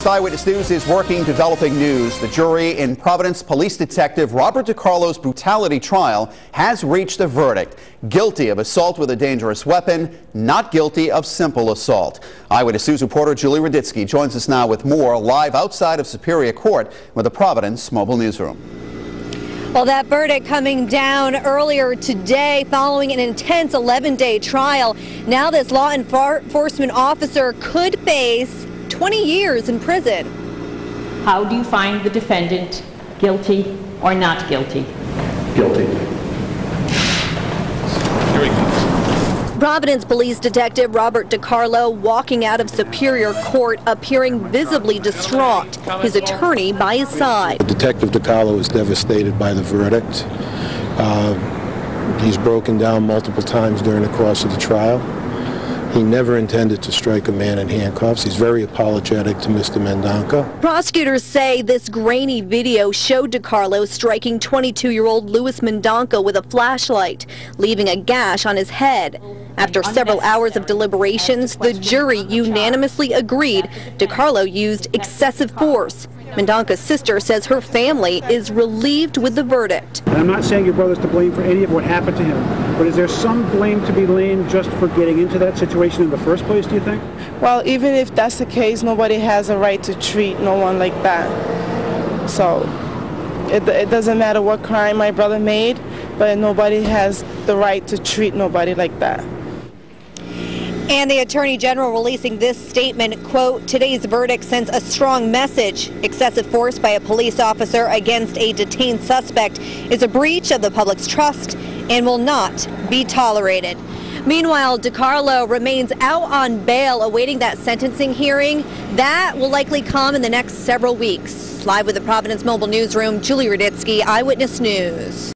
Eyewitness News is working, developing news. The jury in Providence Police Detective Robert Decarlo's brutality trial has reached a verdict. Guilty of assault with a dangerous weapon, not guilty of simple assault. Eyewitness News reporter Julie Raditsky joins us now with more, live outside of Superior Court with the Providence Mobile Newsroom. Well, that verdict coming down earlier today following an intense 11-day trial. Now this law enforcement officer could face 20 years in prison. How do you find the defendant guilty or not guilty? Guilty. Here he comes. Providence Police Detective Robert Decarlo walking out of Superior Court appearing visibly distraught, his attorney by his side. Detective Decarlo is devastated by the verdict. He's broken down multiple times during the course of the trial. He never intended to strike a man in handcuffs. He's very apologetic to Mr. Mendonca. Prosecutors say this grainy video showed Decarlo striking 22-year-old Louis Mendonca with a flashlight, leaving a gash on his head. After several hours of deliberations, the jury unanimously agreed Decarlo used excessive force. Mendonca's sister says her family is relieved with the verdict. And I'm not saying your brother's to blame for any of what happened to him, but is there some blame to be laid just for getting into that situation in the first place, do you think? Well, even if that's the case, nobody has a right to treat no one like that. So it doesn't matter what crime my brother made, but nobody has the right to treat nobody like that. And the Attorney General releasing this statement, quote, "Today's verdict sends a strong message. Excessive force by a police officer against a detained suspect is a breach of the public's trust and will not be tolerated." Meanwhile, Decarlo remains out on bail awaiting that sentencing hearing. That will likely come in the next several weeks. Live with the Providence Mobile Newsroom, Julie Raditsky, Eyewitness News.